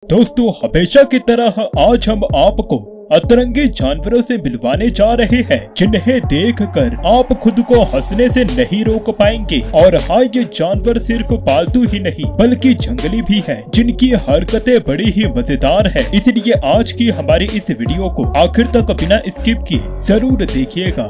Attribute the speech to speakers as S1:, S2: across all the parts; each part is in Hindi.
S1: दोस्तों, हमेशा की तरह आज हम आपको अतरंगी जानवरों से मिलवाने जा रहे हैं, जिन्हें देखकर आप खुद को हंसने से नहीं रोक पाएंगे। और हाँ, ये जानवर सिर्फ पालतू ही नहीं बल्कि जंगली भी हैं, जिनकी हरकतें बड़ी ही मजेदार हैं। इसलिए आज की हमारी इस वीडियो को आखिर तक बिना स्किप किए जरूर देखिएगा।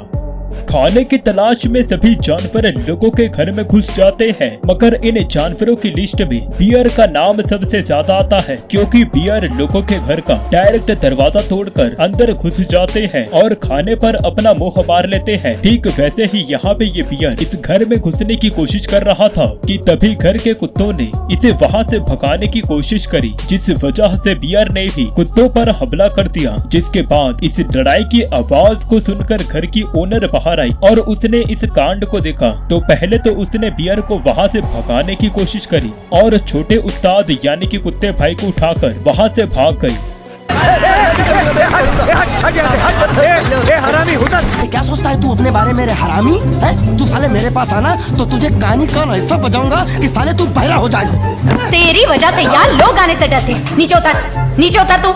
S1: खाने की तलाश में सभी जानवर लोगों के घर में घुस जाते हैं, मगर इन जानवरों की लिस्ट में बियर का नाम सबसे ज्यादा आता है, क्योंकि बियर लोगों के घर का डायरेक्ट दरवाजा तोड़कर अंदर घुस जाते हैं और खाने पर अपना मुंह मार लेते हैं। ठीक वैसे ही यहाँ पे ये बियर इस घर में घुसने की कोशिश कर रहा था कि तभी घर के कुत्तों ने इसे वहाँ से भगाने की कोशिश करी, जिस वजह से बियर ने भी कुत्तों पर हमला कर दिया। जिसके बाद इस लड़ाई की आवाज को सुनकर घर की ओनर बाहर आई और उसने इस कांड को देखा तो पहले तो उसने बियर को वहाँ से भगाने की कोशिश करी और छोटे उस्ताद यानी कि कुत्ते भाई को उठाकर वहाँ से भाग गई।
S2: हरामी क्या सोचता है तू अपने बारे में, हरामी है तू? साले मेरे पास आना तो तुझे कानी कान ऐसा बजाऊंगा कि साले तू बहरा हो जाएगा।
S3: तेरी वजह से यार लोग आने से डरते। नीचे उतर तू।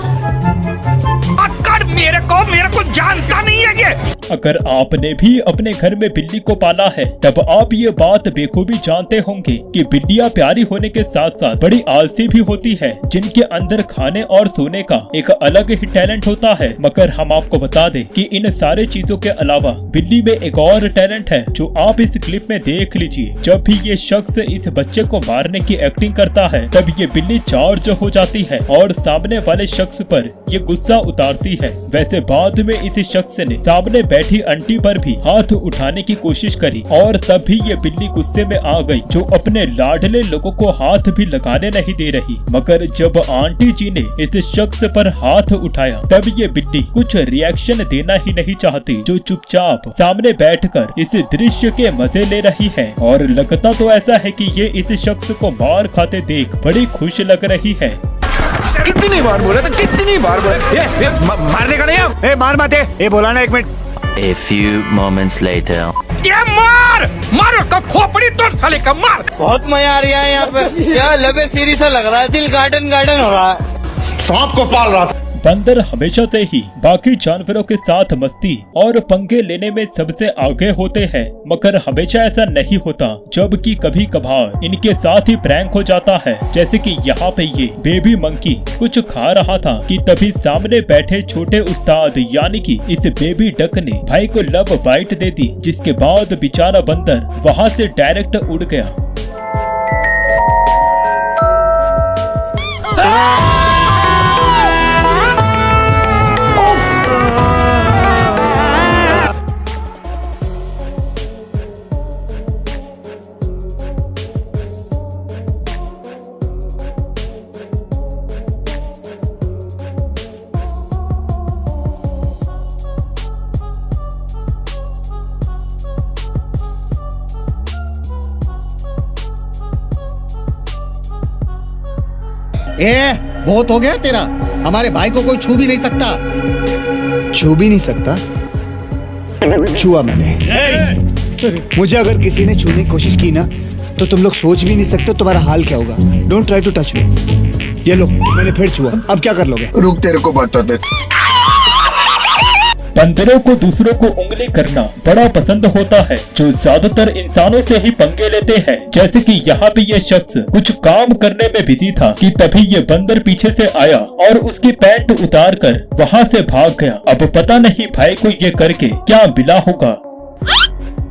S4: मेरे को जानता नहीं है ये।
S1: अगर आपने भी अपने घर में बिल्ली को पाला है तब आप ये बात बेखूबी जानते होंगे कि बिल्लियाँ प्यारी होने के साथ साथ बड़ी आलसी भी होती है, जिनके अंदर खाने और सोने का एक अलग ही टैलेंट होता है। मगर हम आपको बता दें कि इन सारे चीजों के अलावा बिल्ली में एक और टैलेंट है, जो आप इस क्लिप में देख लीजिए। जब भी ये शख्स इस बच्चे को मारने की एक्टिंग करता है तब ये बिल्ली चार्ज हो जाती है और सामने वाले शख्स पर ये गुस्सा उतारती है। वैसे बाद में इस शख्स ने सामने बैठी आंटी पर भी हाथ उठाने की कोशिश करी और तब भी ये बिल्ली गुस्से में आ गई, जो अपने लाडले लोगों को हाथ भी लगाने नहीं दे रही। मगर जब आंटी जी ने इस शख्स पर हाथ उठाया तब ये बिल्ली कुछ रिएक्शन देना ही नहीं चाहती, जो चुपचाप सामने बैठकर इस दृश्य के मजे ले रही है। और लगता तो ऐसा है कि ये इस शख्स को मार खाते देख बड़ी खुश लग रही है।
S4: कितनी बार बोला था, कितनी बार बोला ये मारने का नहीं है। ए मार मत, ए बोला ना 1 minute.
S5: A few moments later.
S4: ये मार का खोपड़ी तोड़ साले का मार।
S6: बहुत मजा आ रहा है यहाँ पे, यहाँ लबे सीरी सा लग रहा है, दिल गार्डन हो रहा है।
S4: सांप को पाल रहा था।
S1: बंदर हमेशा से ही बाकी जानवरों के साथ मस्ती और पंगे लेने में सबसे आगे होते हैं, मगर हमेशा ऐसा नहीं होता, जबकि कभी कभार इनके साथ ही प्रैंक हो जाता है। जैसे कि यहाँ पे ये बेबी मंकी कुछ खा रहा था कि तभी सामने बैठे छोटे उस्ताद यानी कि इस बेबी डक ने भाई को लव बाइट दे दी, जिसके बाद बेचारा बंदर वहाँ से डायरेक्ट उड़ गया।
S7: बहुत हो गया तेरा। हमारे भाई को कोई छू भी नहीं सकता।
S8: छू भी नहीं सकता? छुआ मैंने। मुझे अगर किसी ने छूने की कोशिश की ना तो तुम लोग सोच भी नहीं सकते तुम्हारा हाल क्या होगा। Don't try to touch me. ये लो, मैंने फिर छुआ, अब क्या कर लोगे?
S6: रुक, तेरे को बताते।
S1: बंदरों को दूसरों को उंगली करना बड़ा पसंद होता है, जो ज्यादातर इंसानों से ही पंगे लेते हैं। जैसे कि यहाँ पे ये शख्स कुछ काम करने में बिजी था कि तभी ये बंदर पीछे से आया और उसकी पैंट उतार कर वहाँ से भाग गया। अब पता नहीं भाई को ये करके क्या मिला होगा।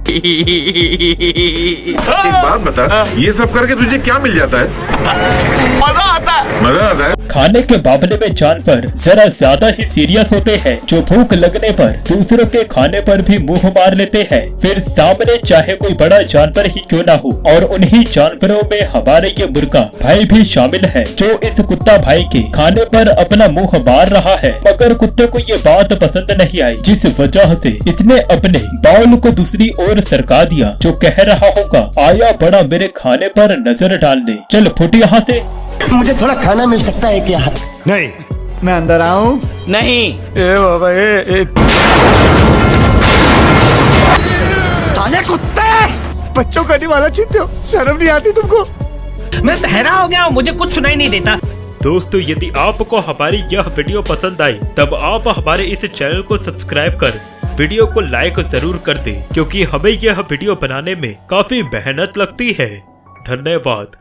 S9: एक बात बता, ये सब करके तुझे क्या मिल जाता है? मजा आता है।
S1: खाने के मामले में जानवर जरा ज्यादा ही सीरियस होते हैं, जो भूख लगने पर दूसरों के खाने पर भी मुंह मार लेते हैं, फिर सामने चाहे कोई बड़ा जानवर ही क्यों ना हो। और उन्हीं जानवरों में हमारे ये मुर्गा भाई भी शामिल है, जो इस कुत्ता भाई के खाने पर अपना मुंह मार रहा है। मगर कुत्ते को ये बात पसंद नहीं आई, जिस वजह से इसने अपने बाउल को दूसरी ओर सरका दिया, जो कह रहा होगा आया बड़ा मेरे खाने पर नजर डालने, चल फुट यहाँ से।
S2: मुझे थोड़ा खाना मिल सकता है क्या?
S8: नहीं, मैं अंदर आऊं?
S4: नहीं। ए बाबा
S8: साले कुत्ते, बच्चों का निवाला छीनते हो, शर्म नहीं आती तुमको?
S10: मैं बहरा हो गया हूँ, मुझे कुछ सुनाई नहीं देता।
S1: दोस्तों यदि आपको हमारी यह वीडियो पसंद आई तब आप हमारे इस चैनल को सब्सक्राइब कर वीडियो को लाइक जरूर कर दें, क्योंकि हमें यह वीडियो बनाने में काफी मेहनत लगती है। धन्यवाद।